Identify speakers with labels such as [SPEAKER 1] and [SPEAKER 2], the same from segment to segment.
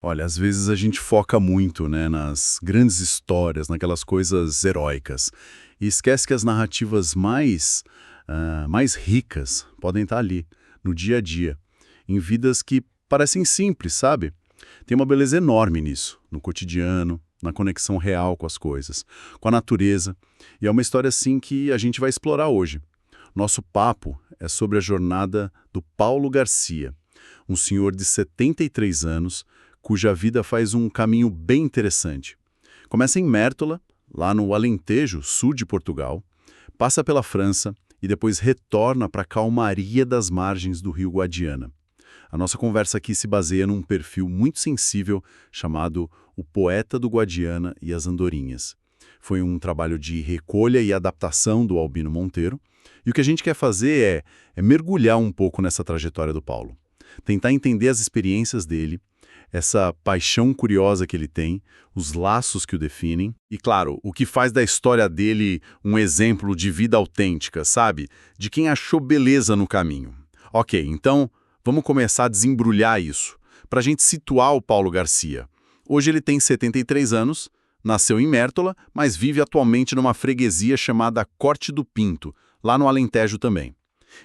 [SPEAKER 1] Olha, às vezes a gente foca muito, né, nas grandes histórias, naquelas coisas heróicas, e esquece que as narrativas mais ricas podem estar ali, no dia a dia, em vidas que parecem simples, sabe? Tem uma beleza enorme nisso, no cotidiano, na conexão real com as coisas, com a natureza, e é uma história assim que a gente vai explorar hoje. Nosso papo é sobre a jornada do Paulo Garcia, um senhor de 73 anos, cuja vida faz um caminho bem interessante. Começa em Mértola, lá no Alentejo, sul de Portugal, passa pela França e depois retorna para a calmaria das margens do rio Guadiana. A nossa conversa aqui se baseia num perfil muito sensível chamado O Poeta do Guadiana e as Andorinhas. Foi um trabalho de recolha e adaptação do Albino Monteiro, e o que a gente quer fazer é mergulhar um pouco nessa trajetória do Paulo. Tentar entender as experiências dele, essa paixão curiosa que ele tem, os laços que o definem e, claro, o que faz da história dele um exemplo de vida autêntica, sabe? De quem achou beleza no caminho. Ok, então vamos começar a desembrulhar isso, para a gente situar o Paulo Garcia. Hoje ele tem 73 anos, nasceu em Mértola, mas vive atualmente numa freguesia chamada Corte do Pinto, lá no Alentejo também.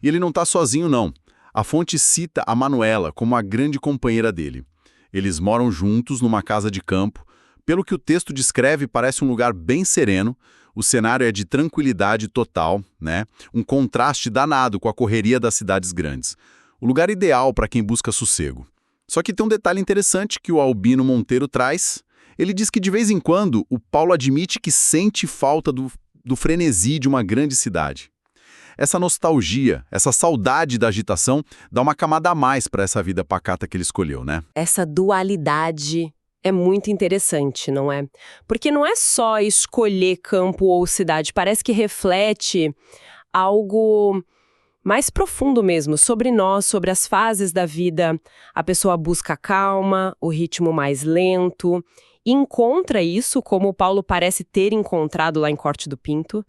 [SPEAKER 1] E ele não está sozinho, não. A fonte cita a Manuela como a grande companheira dele. Eles moram juntos numa casa de campo. Pelo que o texto descreve, parece um lugar bem sereno. O cenário é de tranquilidade total, né? Um contraste danado com a correria das cidades grandes. O lugar ideal para quem busca sossego. Só que tem um detalhe interessante que o Albino Monteiro traz. Ele diz que de vez em quando o Paulo admite que sente falta do frenesi de uma grande cidade. Essa nostalgia, essa saudade da agitação, dá uma camada a mais para essa vida pacata que ele escolheu, né?
[SPEAKER 2] Essa dualidade é muito interessante, não é? Porque não é só escolher campo ou cidade, parece que reflete algo mais profundo mesmo, sobre nós, sobre as fases da vida. A pessoa busca calma, o ritmo mais lento, e encontra isso, como o Paulo parece ter encontrado lá em Corte do Pinto,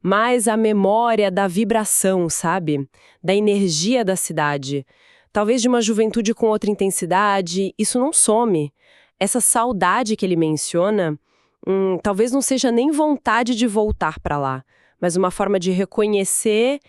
[SPEAKER 2] mas a memória da vibração, sabe? Da energia da cidade. Talvez de uma juventude com outra intensidade, isso não some. Essa saudade que ele menciona, talvez não seja nem vontade de voltar para lá, mas uma forma de reconhecer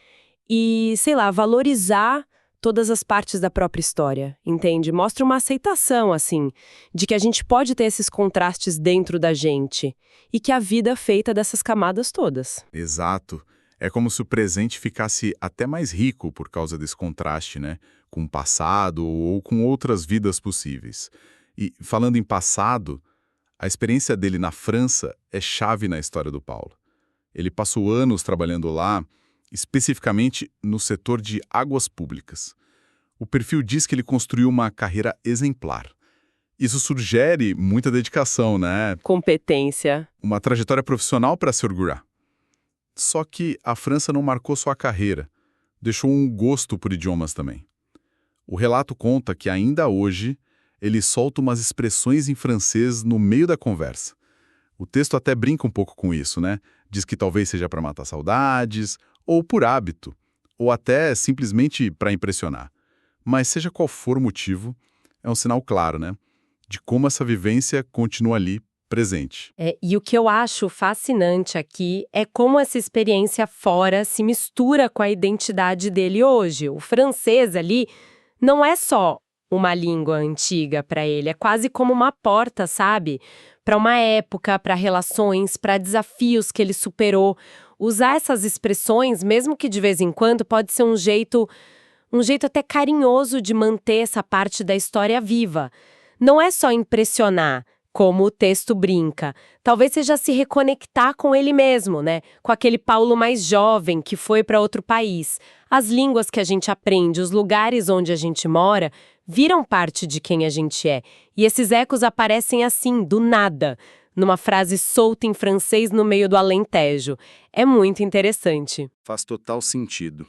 [SPEAKER 2] e, sei lá, valorizar todas as partes da própria história, entende? Mostra uma aceitação, assim, de que a gente pode ter esses contrastes dentro da gente e que a vida é feita dessas camadas todas.
[SPEAKER 3] Exato. É como se o presente ficasse até mais rico por causa desse contraste, né? Com o passado ou com outras vidas possíveis. E, falando em passado, a experiência dele na França é chave na história do Paulo. Ele passou anos trabalhando lá, especificamente no setor de águas públicas. O perfil diz que ele construiu uma carreira exemplar. Isso sugere muita dedicação, né?
[SPEAKER 2] Competência.
[SPEAKER 3] Uma trajetória profissional para se orgulhar. Só que a França não marcou só a carreira, deixou um gosto por idiomas também. O relato conta que ainda hoje ele solta umas expressões em francês no meio da conversa. O texto até brinca um pouco com isso, né? Diz que talvez seja para matar saudades, ou por hábito, ou até simplesmente para impressionar. Mas seja qual for o motivo, é um sinal claro, né? De como essa vivência continua ali, presente.
[SPEAKER 2] E o que eu acho fascinante aqui é como essa experiência fora se mistura com a identidade dele hoje. O francês ali não é só uma língua antiga para ele, é quase como uma porta, sabe? Para uma época, para relações, para desafios que ele superou. Usar essas expressões, mesmo que de vez em quando, pode ser um jeito até carinhoso de manter essa parte da história viva. Não é só impressionar, como o texto brinca. Talvez seja se reconectar com ele mesmo, né? Com aquele Paulo mais jovem que foi para outro país. As línguas que a gente aprende, os lugares onde a gente mora, viram parte de quem a gente é. E esses ecos aparecem assim, do nada, numa frase solta em francês no meio do Alentejo. É muito interessante.
[SPEAKER 1] Faz total sentido.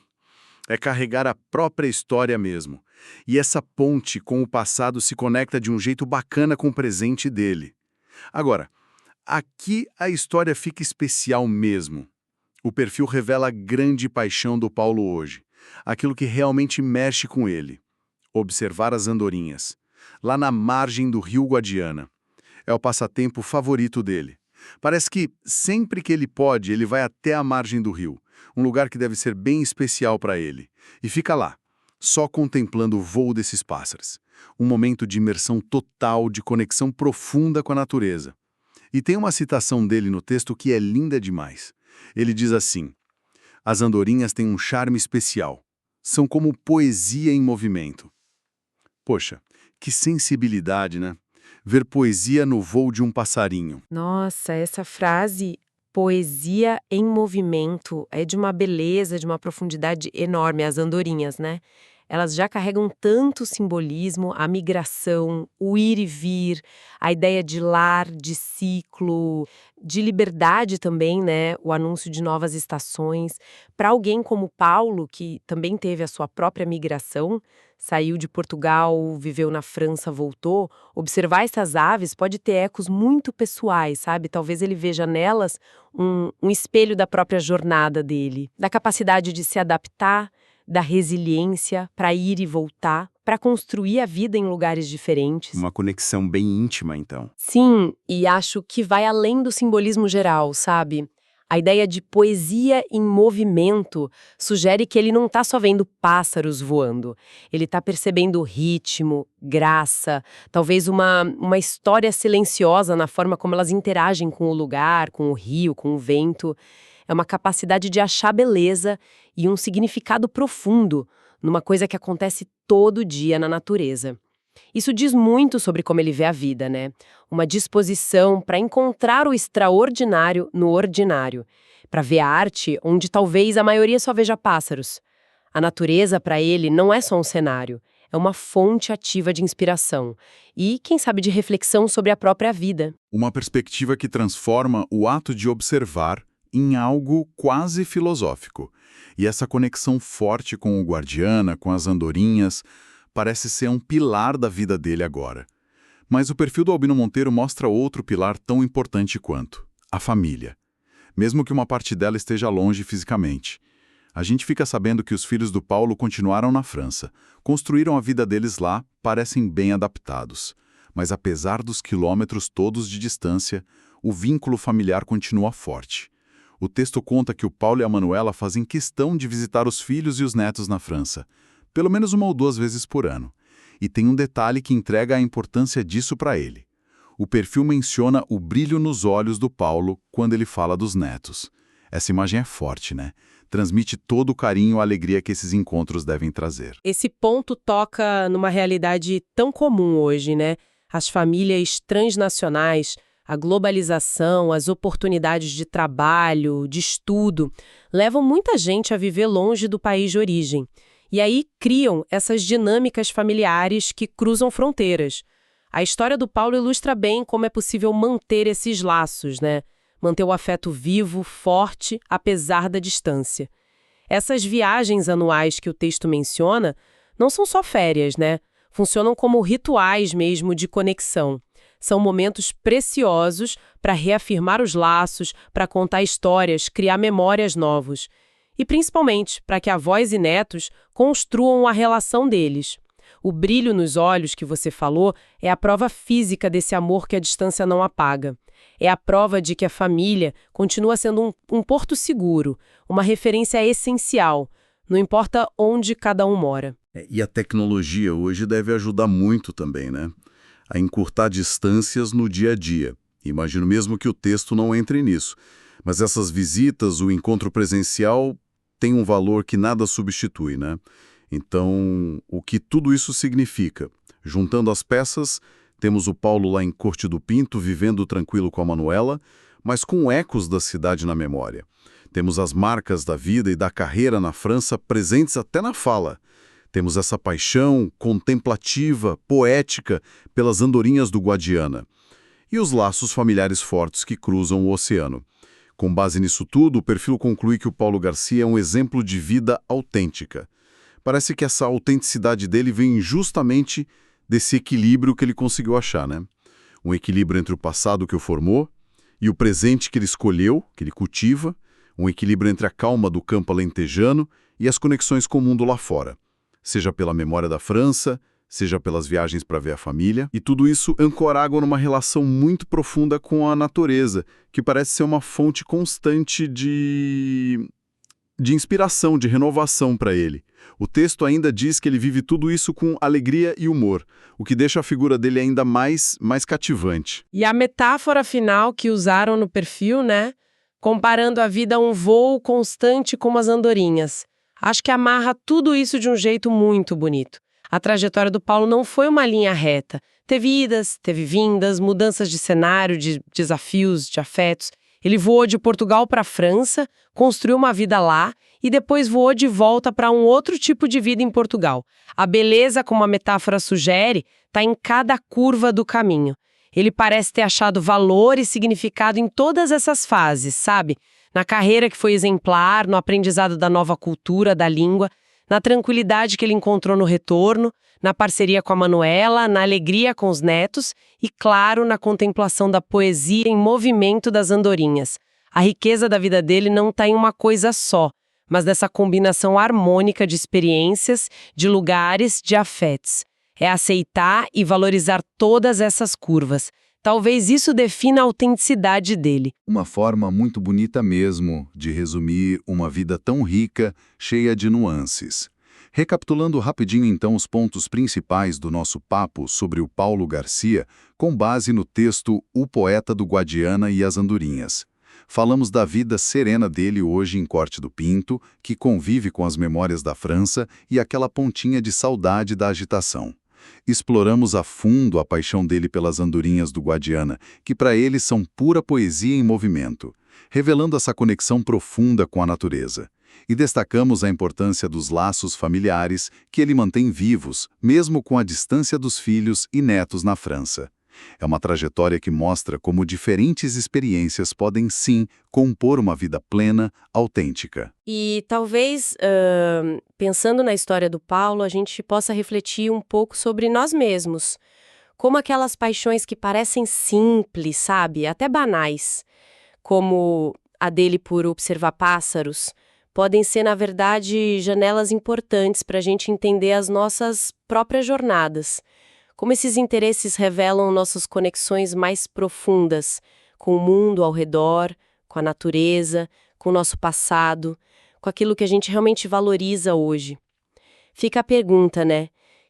[SPEAKER 1] É carregar a própria história mesmo. E essa ponte com o passado se conecta de um jeito bacana com o presente dele. Agora, aqui a história fica especial mesmo. O perfil revela a grande paixão do Paulo hoje, aquilo que realmente mexe com ele. Observar as andorinhas.
[SPEAKER 3] lá na margem do rio Guadiana. É o passatempo favorito dele. Parece que sempre que ele pode, ele vai até a margem do rio, um lugar que deve ser bem especial para ele, e fica lá, só contemplando o voo desses pássaros. Um momento de imersão total, de conexão profunda com a natureza. E tem uma citação dele no texto que é linda demais. Ele diz assim: as andorinhas têm um charme especial. São como poesia em movimento. Poxa, que sensibilidade, né? Ver poesia no voo de um passarinho.
[SPEAKER 2] Nossa, essa frase, poesia em movimento, é de uma beleza, de uma profundidade enorme, as andorinhas, né? Elas já carregam tanto simbolismo, a migração, o ir e vir, a ideia de lar, de ciclo, de liberdade também, né? O anúncio de novas estações. Para alguém como Paulo, que também teve a sua própria migração, saiu de Portugal, viveu na França, voltou, observar essas aves pode ter ecos muito pessoais, sabe? Talvez ele veja nelas um espelho da própria jornada dele, da capacidade de se adaptar, da resiliência para ir e voltar, para construir a vida em lugares diferentes.
[SPEAKER 1] Uma conexão bem íntima, então.
[SPEAKER 2] Sim, e acho que vai além do simbolismo geral, sabe? A ideia de poesia em movimento sugere que ele não está só vendo pássaros voando. Ele está percebendo ritmo, graça, talvez uma história silenciosa na forma como elas interagem com o lugar, com o rio, com o vento. É uma capacidade de achar beleza e um significado profundo numa coisa que acontece todo dia na natureza. Isso diz muito sobre como ele vê a vida, né? Uma disposição para encontrar o extraordinário no ordinário, para ver a arte onde talvez a maioria só veja pássaros. A natureza, para ele, não é só um cenário, é uma fonte ativa de inspiração e, quem sabe, de reflexão sobre a própria vida.
[SPEAKER 3] Uma perspectiva que transforma o ato de observar em algo quase filosófico. E essa conexão forte com o Guadiana, com as andorinhas, parece ser um pilar da vida dele agora. Mas o perfil do Albino Monteiro mostra outro pilar tão importante quanto: a família. Mesmo que uma parte dela esteja longe fisicamente. A gente fica sabendo que os filhos do Paulo continuaram na França, construíram a vida deles lá, parecem bem adaptados. Mas apesar dos quilômetros todos de distância, o vínculo familiar continua forte. O texto conta que o Paulo e a Manuela fazem questão de visitar os filhos e os netos na França, pelo menos 1 ou 2 vezes por ano. E tem um detalhe que entrega a importância disso para ele. O perfil menciona o brilho nos olhos do Paulo quando ele fala dos netos. Essa imagem é forte, né? Transmite todo o carinho e a alegria que esses encontros devem trazer.
[SPEAKER 2] Esse ponto toca numa realidade tão comum hoje, né? As famílias transnacionais, a globalização, as oportunidades de trabalho, de estudo, levam muita gente a viver longe do país de origem. E aí criam essas dinâmicas familiares que cruzam fronteiras. A história do Paulo ilustra bem como é possível manter esses laços, né? Manter o afeto vivo, forte, apesar da distância. Essas viagens anuais que o texto menciona não são só férias, né? Funcionam como rituais mesmo de conexão. São momentos preciosos para reafirmar os laços, para contar histórias, criar memórias novas. E principalmente para que avós e netos construam a relação deles. O brilho nos olhos que você falou é a prova física desse amor que a distância não apaga. É a prova de que a família continua sendo um porto seguro, uma referência essencial, não importa onde cada um mora.
[SPEAKER 1] E a tecnologia hoje deve ajudar muito também, né? A encurtar distâncias no dia a dia. Imagino mesmo que o texto não entre nisso. Mas essas visitas, o encontro presencial, tem um valor que nada substitui, né? Então, o que tudo isso significa? Juntando as peças, temos o Paulo lá em Corte do Pinto, vivendo tranquilo com a Manuela, mas com ecos da cidade na memória. Temos as marcas da vida e da carreira na França presentes até na fala. Temos essa paixão contemplativa, poética, pelas andorinhas do Guadiana. E os laços familiares fortes que cruzam o oceano. Com base nisso tudo, o perfil conclui que o Paulo Garcia é um exemplo de vida autêntica. Parece que essa autenticidade dele vem justamente desse equilíbrio que ele conseguiu achar, né? Um equilíbrio entre o passado que o formou e o presente que ele escolheu, que ele cultiva, um equilíbrio entre a calma do campo alentejano e as conexões com o mundo lá fora. Seja pela memória da França,
[SPEAKER 3] seja pelas viagens para ver a família, e tudo isso ancora água numa relação muito profunda com a natureza, que parece ser uma fonte constante de inspiração, de renovação para ele. O texto ainda diz que ele vive tudo isso com alegria e humor, o que deixa a figura dele ainda mais cativante.
[SPEAKER 2] E a metáfora final que usaram no perfil, né? Comparando a vida a um voo constante como as andorinhas. Acho que amarra tudo isso de um jeito muito bonito. A trajetória do Paulo não foi uma linha reta. Teve idas, teve vindas, mudanças de cenário, de desafios, de afetos. Ele voou de Portugal para a França, construiu uma vida lá e depois voou de volta para um outro tipo de vida em Portugal. A beleza, como a metáfora sugere, está em cada curva do caminho. Ele parece ter achado valor e significado em todas essas fases, sabe? Na carreira que foi exemplar, no aprendizado da nova cultura, da língua, na tranquilidade que ele encontrou no retorno, na parceria com a Manuela, na alegria com os netos e, claro, na contemplação da poesia em movimento das andorinhas. A riqueza da vida dele não está em uma coisa só, mas dessa combinação harmônica de experiências, de lugares, de afetos. É aceitar e valorizar todas essas curvas. Talvez isso defina a autenticidade dele.
[SPEAKER 3] Uma forma muito bonita mesmo de resumir uma vida tão rica, cheia de nuances. Recapitulando rapidinho então os pontos principais do nosso papo sobre o Paulo Garcia, com base no texto O Poeta do Guadiana e as Andorinhas. Falamos da vida serena dele hoje em Corte do Pinto, que convive com as memórias da França e aquela pontinha de saudade da agitação. Exploramos a fundo a paixão dele pelas andorinhas do Guadiana, que para ele são pura poesia em movimento, revelando essa conexão profunda com a natureza. E destacamos a importância dos laços familiares que ele mantém vivos, mesmo com a distância dos filhos e netos na França. É uma trajetória que mostra como diferentes experiências podem, sim, compor uma vida plena, autêntica.
[SPEAKER 2] E talvez, pensando na história do Paulo, a gente possa refletir um pouco sobre nós mesmos. Como aquelas paixões que parecem simples, sabe? Até banais, como a dele por observar pássaros, podem ser, na verdade, janelas importantes para a gente entender as nossas próprias jornadas. Como esses interesses revelam nossas conexões mais profundas com o mundo ao redor, com a natureza, com o nosso passado, com aquilo que a gente realmente valoriza hoje. Fica a pergunta, né?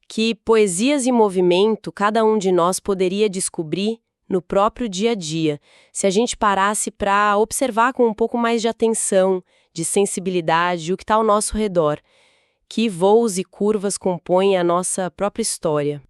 [SPEAKER 2] Que poesias em movimento cada um de nós poderia descobrir no próprio dia a dia, se a gente parasse para observar com um pouco mais de atenção, de sensibilidade o que está ao nosso redor. Que voos e curvas compõem a nossa própria história.